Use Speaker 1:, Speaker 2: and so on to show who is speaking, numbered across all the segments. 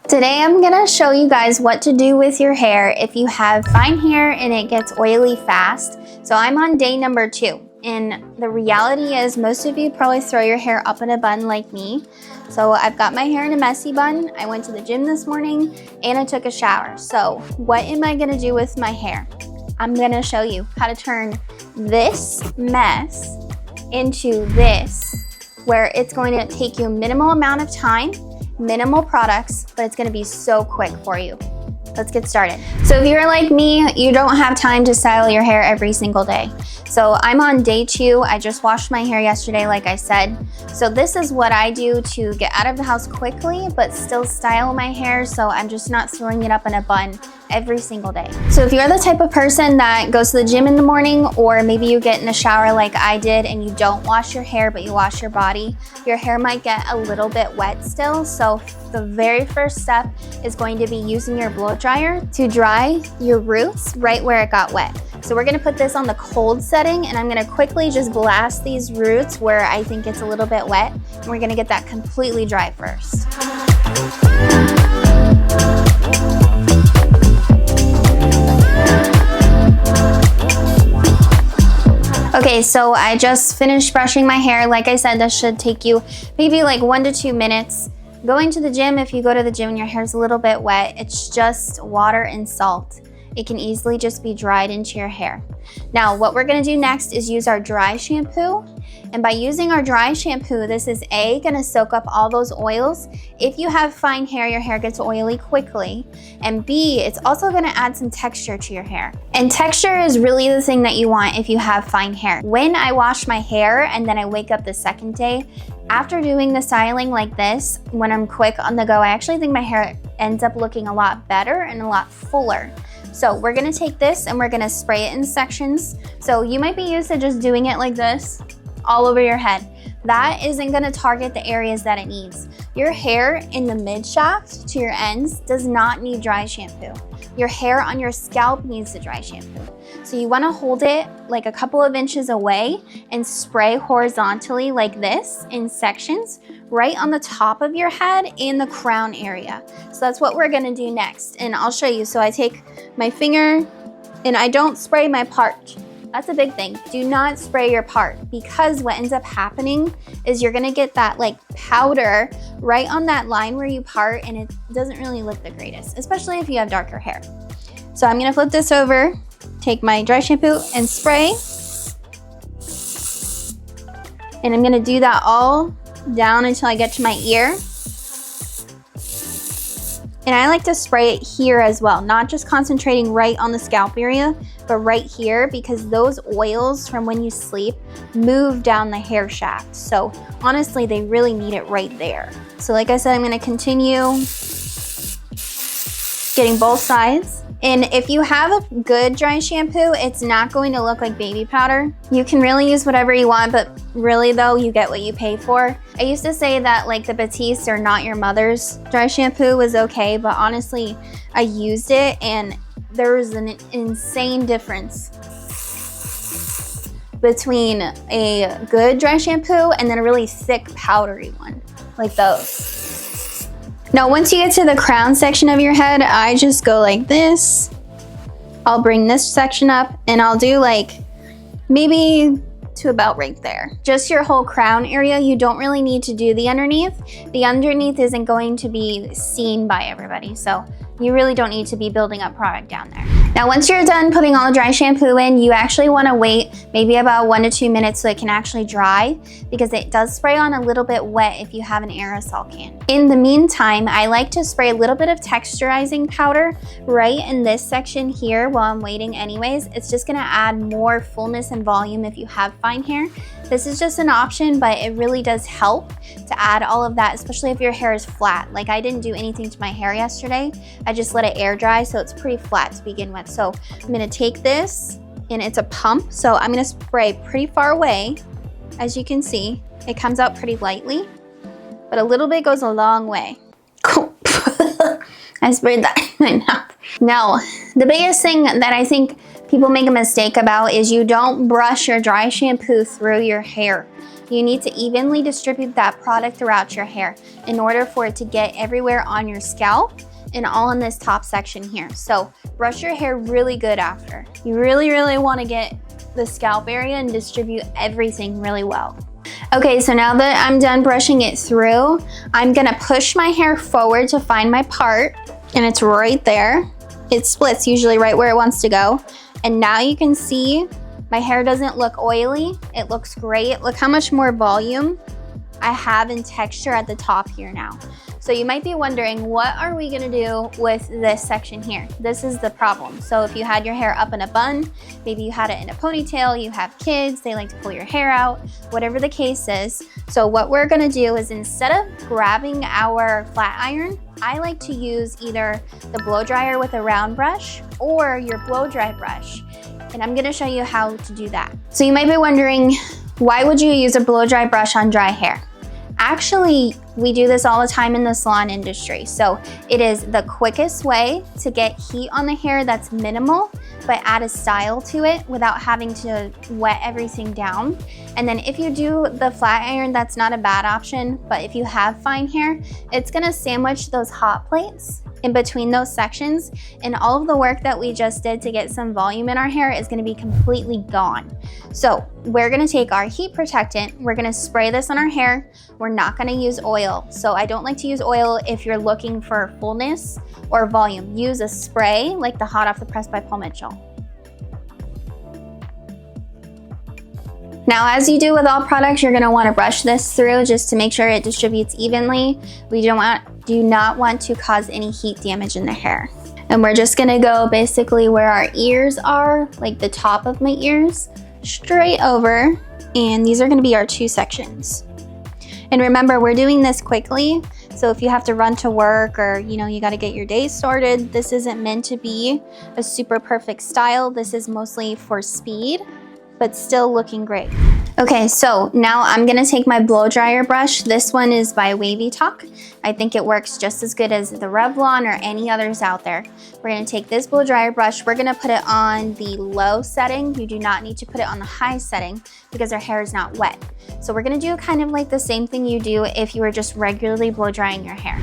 Speaker 1: Today I'm gonna show you guys what to do with your hair if you have fine hair and it gets oily fast. So I'm on day number 2, and the reality is most of you probably throw your hair up in a bun like me. So I've got my hair in a messy bun. I went to the gym this morning and I took a shower. So what am I gonna do with my hair? I'm gonna show you how to turn this mess into this, where it's going to take you a minimal amount of time, minimal products, but it's gonna be so quick for you. Let's get started. So if you're like me, you don't have time to style your hair every single day. So I'm on day 2. I just washed my hair yesterday, like I said. So this is what I do to get out of the house quickly, but still style my hair so I'm just not throwing it up in a bun every single day. So if you're the type of person that goes to the gym in the morning, or maybe you get in the shower like I did and you don't wash your hair but you wash your body, your hair might get a little bit wet still. So the very first step is going to be using your blow dryer to dry your roots right where it got wet. So we're gonna put this on the cold setting, and I'm gonna quickly just blast these roots where I think it's a little bit wet, and we're gonna get that completely dry first. Okay, so I just finished brushing my hair. Like I said, this should take you maybe like 1 to 2 minutes. Going to the gym, if you go to the gym and your hair's a little bit wet, it's just water and salt. It can easily just be dried into your hair. Now, what we're gonna do next is use our dry shampoo. And by using our dry shampoo, this is A, gonna soak up all those oils. If you have fine hair, your hair gets oily quickly. And B, it's also gonna add some texture to your hair. And texture is really the thing that you want if you have fine hair. When I wash my hair and then I wake up the second day, after doing the styling like this, when I'm quick on the go, I actually think my hair ends up looking a lot better and a lot fuller. So we're gonna take this and we're gonna spray it in sections. So you might be used to just doing it like this, all over your head. That isn't gonna target the areas that it needs. Your hair in the mid shaft to your ends does not need dry shampoo. Your hair on your scalp needs the dry shampoo. So you wanna hold it like a couple of inches away and spray horizontally like this in sections right on the top of your head in the crown area. So that's what we're gonna do next, and I'll show you. So I take my finger and I don't spray my part. That's a big thing. Do not spray your part, because what ends up happening is you're gonna get that like powder right on that line where you part, and it doesn't really look the greatest, especially if you have darker hair. So I'm gonna flip this over, take my dry shampoo and spray. And I'm gonna do that all down until I get to my ear. And I like to spray it here as well, not just concentrating right on the scalp area, but right here, because those oils from when you sleep move down the hair shaft. So honestly, they really need it right there. So like I said, I'm gonna continue getting both sides. And if you have a good dry shampoo, it's not going to look like baby powder. You can really use whatever you want, but really though, you get what you pay for. I used to say that like the Batiste or Not Your Mother's dry shampoo was okay, but honestly, I used it and there was an insane difference between a good dry shampoo and then a really thick powdery one, like those. Now, once you get to the crown section of your head, I just go like this. I'll bring this section up and I'll do like maybe to about right there. Just your whole crown area. You don't really need to do the underneath. The underneath isn't going to be seen by everybody, so you really don't need to be building up product down there. Now, once you're done putting all the dry shampoo in, you actually want to wait maybe about 1 to 2 minutes so it can actually dry, because it does spray on a little bit wet if you have an aerosol can. In the meantime, I like to spray a little bit of texturizing powder right in this section here while I'm waiting anyways. It's just gonna add more fullness and volume if you have fine hair. This is just an option, but it really does help to add all of that, especially if your hair is flat. Like I didn't do anything to my hair yesterday. I just let it air dry, so it's pretty flat to begin with. So I'm gonna take this, and it's a pump, so I'm gonna spray pretty far away. As you can see, it comes out pretty lightly, but a little bit goes a long way. I sprayed that in my mouth. Now, the biggest thing that I think people make a mistake about is you don't brush your dry shampoo through your hair. You need to evenly distribute that product throughout your hair in order for it to get everywhere on your scalp and all in this top section here. So brush your hair really good after. You really, really want to get the scalp area and distribute everything really well. Okay, so now that I'm done brushing it through, I'm gonna push my hair forward to find my part, and it's right there. It splits usually right where it wants to go. And now you can see my hair doesn't look oily. It looks great. Look how much more volume I have in texture at the top here now. So you might be wondering, what are we gonna do with this section here? This is the problem. So if you had your hair up in a bun, maybe you had it in a ponytail, you have kids, they like to pull your hair out, whatever the case is. So what we're gonna do is, instead of grabbing our flat iron, I like to use either the blow dryer with a round brush or your blow dry brush. And I'm gonna show you how to do that. So you might be wondering, why would you use a blow dry brush on dry hair? Actually, we do this all the time in the salon industry. So it is the quickest way to get heat on the hair that's minimal, but add a style to it without having to wet everything down. And then if you do the flat iron, that's not a bad option, but if you have fine hair, it's gonna sandwich those hot plates in between those sections, and all of the work that we just did to get some volume in our hair is gonna be completely gone. So we're gonna take our heat protectant, we're gonna spray this on our hair. We're not gonna use oil. So I don't like to use oil if you're looking for fullness or volume. Use a spray like the Hot Off the Press by Paul Mitchell. Now, as you do with all products, you're gonna wanna brush this through just to make sure it distributes evenly. We do not want to cause any heat damage in the hair. And we're just gonna go basically where our ears are, like the top of my ears, straight over. And these are gonna be our two sections. And remember, we're doing this quickly. So if you have to run to work, or you gotta get your day started, this isn't meant to be a super perfect style. This is mostly for speed, but still looking great. Okay, so now I'm gonna take my blow dryer brush. This one is by Wavy Talk. I think it works just as good as the Revlon or any others out there. We're gonna take this blow dryer brush, we're gonna put it on the low setting. You do not need to put it on the high setting because our hair is not wet. So we're gonna do kind of like the same thing you do if you were just regularly blow drying your hair.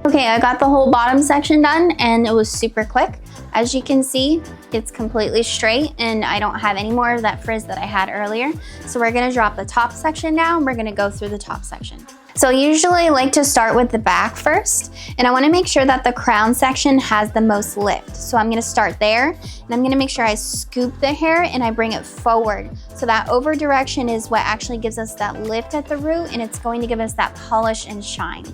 Speaker 1: Okay, I got the whole bottom section done and it was super quick. As you can see, it's completely straight and I don't have any more of that frizz that I had earlier. So we're gonna drop the top section now and we're gonna go through the top section. So I usually like to start with the back first, and I wanna make sure that the crown section has the most lift. So I'm gonna start there, and I'm gonna make sure I scoop the hair and I bring it forward. So that over direction is what actually gives us that lift at the root, and it's going to give us that polish and shine.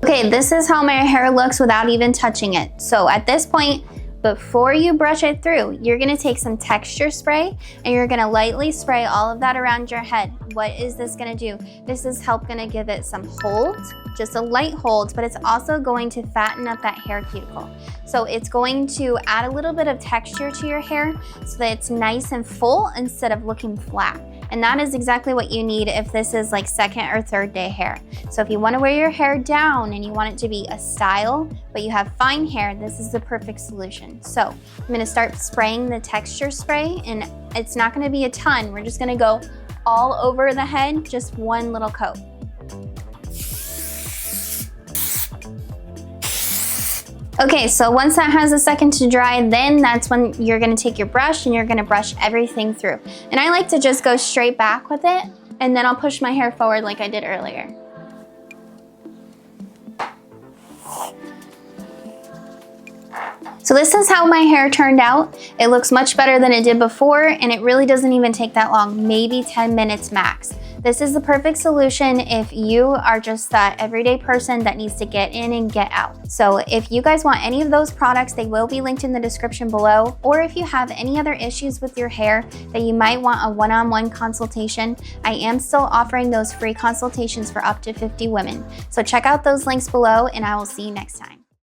Speaker 1: Okay, this is how my hair looks without even touching it. So at this point, before you brush it through, you're gonna take some texture spray and you're gonna lightly spray all of that around your head. What is this gonna do? This is gonna give it some hold, just a light hold, but it's also going to fatten up that hair cuticle. So it's going to add a little bit of texture to your hair so that it's nice and full instead of looking flat. And that is exactly what you need if this is like second or third day hair. So if you want to wear your hair down and you want it to be a style, but you have fine hair, this is the perfect solution. So I'm going to start spraying the texture spray, and it's not going to be a ton. We're just going to go all over the head, just one little coat. Okay, so once that has a second to dry, then that's when you're gonna take your brush and you're gonna brush everything through. And I like to just go straight back with it, and then I'll push my hair forward like I did earlier. So this is how my hair turned out. It looks much better than it did before, and it really doesn't even take that long, maybe 10 minutes max. This is the perfect solution if you are just that everyday person that needs to get in and get out. So if you guys want any of those products, they will be linked in the description below. Or if you have any other issues with your hair that you might want a one-on-one consultation, I am still offering those free consultations for up to 50 women. So check out those links below, and I will see you next time.